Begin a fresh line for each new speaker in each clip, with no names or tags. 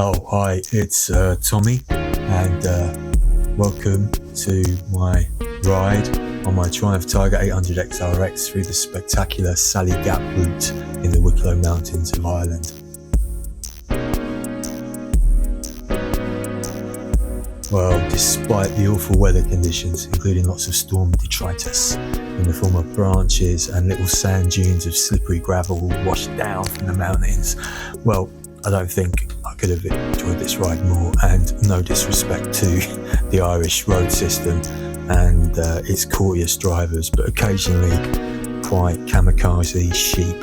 Oh, hi, it's Tommy, and welcome to my ride on my Triumph Tiger 800 XRX through the spectacular Sally Gap route in the Wicklow Mountains of Ireland. Well, despite the awful weather conditions, including lots of storm detritus in the form of branches and little sand dunes of slippery gravel washed down from the mountains, well, I don't think I could have enjoyed this ride more, and no disrespect to the Irish road system and its courteous drivers, but occasionally quite kamikaze sheep.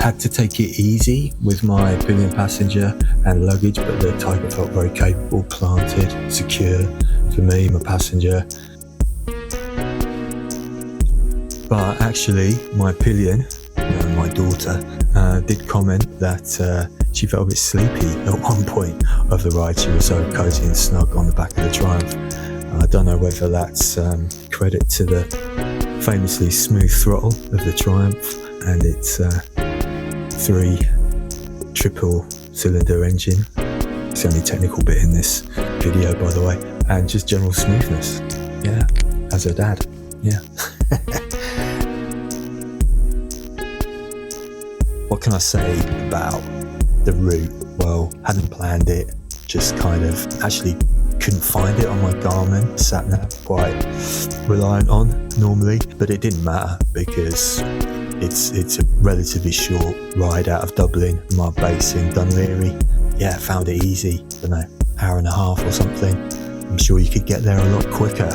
Had to take it easy with my pillion passenger and luggage, but the Tiger felt very capable, planted, secure for me, my passenger. But actually, my pillion, my daughter, did comment that she felt a bit sleepy at one point of the ride. She was so cozy and snug on the back of the Triumph. I don't know whether that's credit to the famously smooth throttle of the Triumph and its 3 triple cylinder engine. It's the only technical bit in this video, by the way, and just general smoothness. Yeah, as a dad. Yeah. What can I say about the route? Well, hadn't planned it, just kind of actually couldn't find it on my Garmin sat-nav, quite reliant on normally, but it didn't matter because it's a relatively short ride out of Dublin, my base in Dunleary. Yeah, found it easy, I don't know, hour and a half or something. I'm sure you could get there a lot quicker.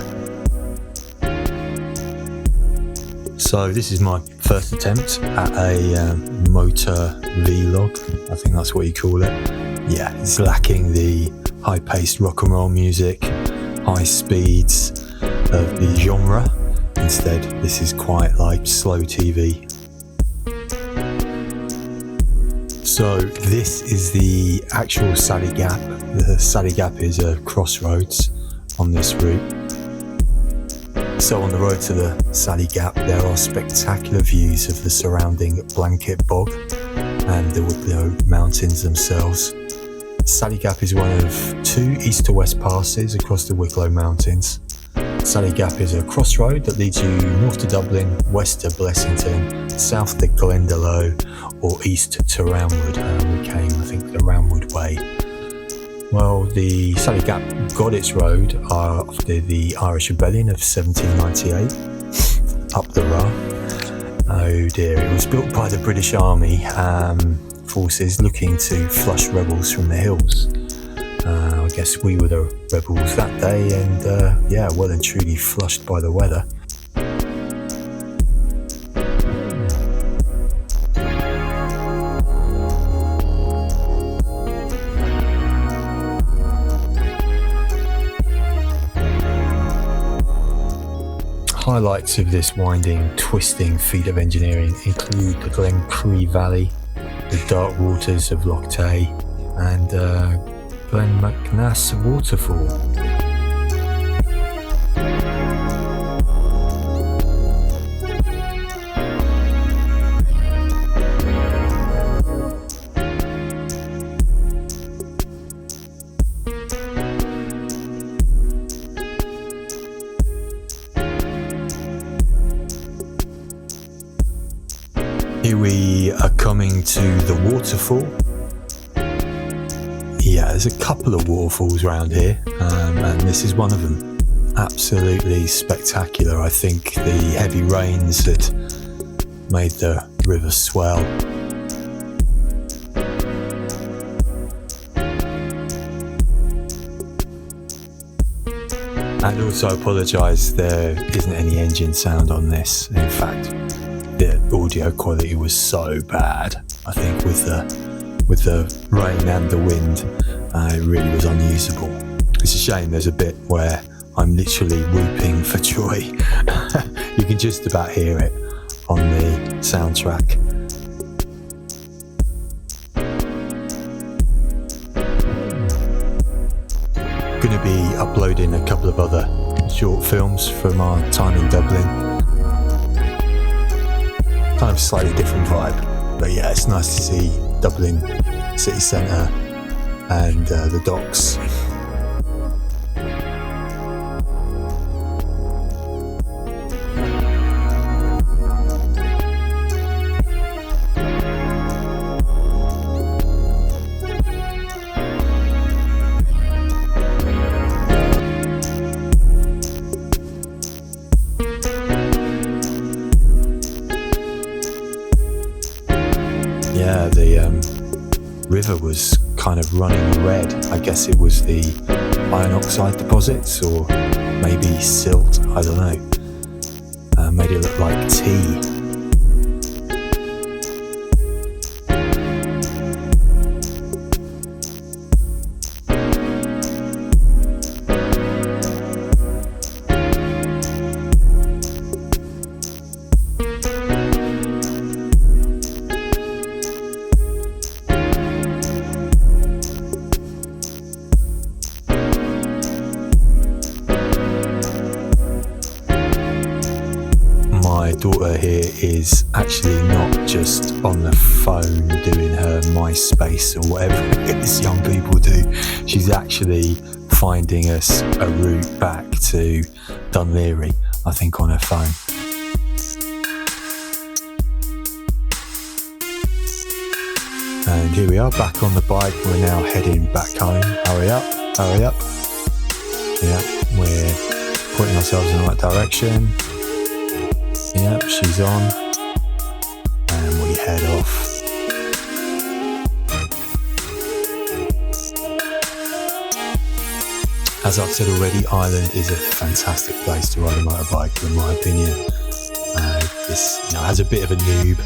So this is my first attempt at a motor vlog, I think that's what you call it. Yeah, it's lacking the high-paced rock and roll music, high speeds of the genre. Instead, this is quite like slow TV. So this is the actual Sally Gap. The Sally Gap is a crossroads on this route. So on the road to the Sally Gap, there are spectacular views of the surrounding Blanket Bog and the Wicklow Mountains themselves. Sally Gap is one of 2 east to west passes across the Wicklow Mountains. Sally Gap is a crossroad that leads you north to Dublin, west to Blessington, south to Glendalough, or east to Roundwood. We came, I think, the Roundwood way. Well, the Sally Gap got its road after the Irish Rebellion of 1798, up the Rah. Oh dear, it was built by the British Army forces looking to flush rebels from the hills. I guess we were the rebels that day, and yeah, well and truly flushed by the weather. Highlights of this winding, twisting feat of engineering include the Glen Cree Valley, the dark waters of Loch Tay, and Glen McNass Waterfall. Here we are coming to the waterfall. Yeah, there's a couple of waterfalls around here, and this is one of them. Absolutely spectacular. I think the heavy rains had made the river swell. And also apologise, there isn't any engine sound on this. In fact, the audio quality was so bad, I think, with the rain and the wind, it really was unusable. It's a shame there's a bit where I'm literally whooping for joy. You can just about hear it on the soundtrack. Going to be uploading a couple of other short films from our time in Dublin. Kind of slightly different vibe. But yeah, it's nice to see Dublin city centre and the docks. Yeah, the river was kind of running red. I guess it was the iron oxide deposits, or maybe silt, I don't know. Made it look like tea. My daughter here is actually not just on the phone doing her MySpace or whatever it is young people do. She's actually finding us a route back to Dunleary, I think, on her phone. And here we are, back on the bike. We're now heading back home. Hurry up, hurry up. Yeah, we're putting ourselves in the right direction. Yep, she's on, and we head off. As I've said already, Ireland is a fantastic place to ride a motorbike, in my opinion. As a bit of a noob,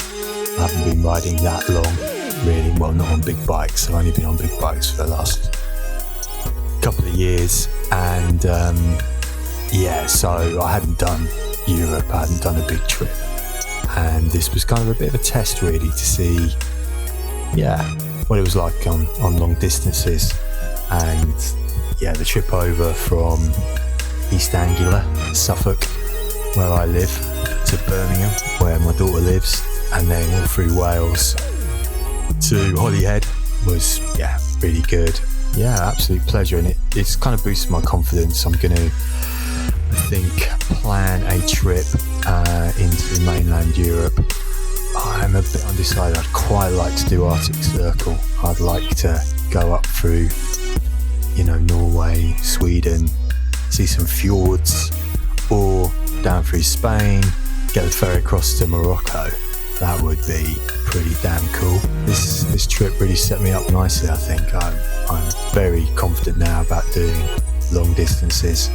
I haven't been riding that long, really. Well, not on big bikes. I've only been on big bikes for the last couple of years, and so I hadn't done Europe, I hadn't done a big trip, and this was kind of a bit of a test, really, to see what it was like on long distances. And the trip over from East Anglia, Suffolk, where I live, to Birmingham, where my daughter lives, and then all through Wales to Holyhead was really good. Absolute pleasure, and it's kind of boosted my confidence. I'm going to, I think, plan a trip into mainland Europe. I'm a bit undecided. I'd quite like to do Arctic Circle. I'd like to go up through, Norway, Sweden, see some fjords, or down through Spain, get the ferry across to Morocco. That would be pretty damn cool. This trip really set me up nicely, I think. I'm very confident now about doing long distances.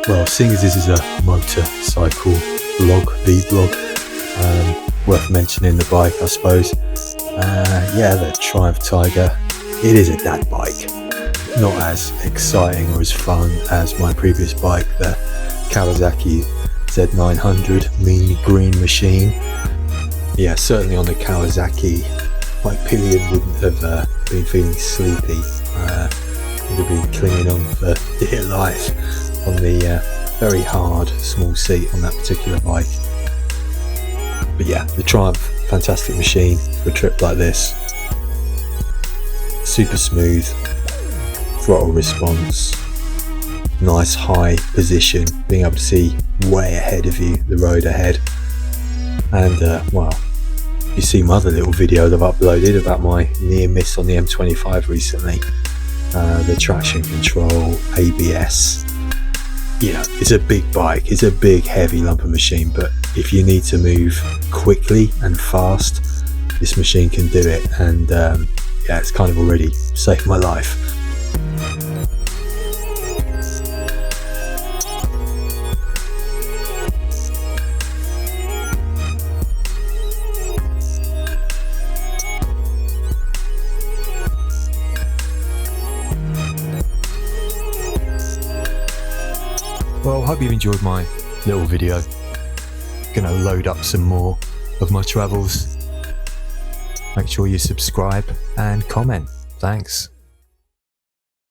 Well, seeing as this is a motorcycle vlog, worth mentioning the bike, I suppose. The Triumph Tiger. It is a dad bike. Not as exciting or as fun as my previous bike, the Kawasaki Z900 Mean Green Machine. Certainly on the Kawasaki, my pillion wouldn't have been feeling sleepy. Would have been clinging on for dear life on the very hard small seat on that particular bike. But the Triumph, fantastic machine for a trip like this. Super smooth throttle response, nice high position, being able to see way ahead of you, the road ahead. And you see my other little video that I've uploaded about my near miss on the M25 recently. The traction control, ABS. It's a big bike, it's a big heavy lump of machine, but if you need to move quickly and fast, this machine can do it. And it's kind of already saved my life. Well, I hope you've enjoyed my little video. Gonna load up some more of my travels. Make sure you subscribe and comment. Thanks.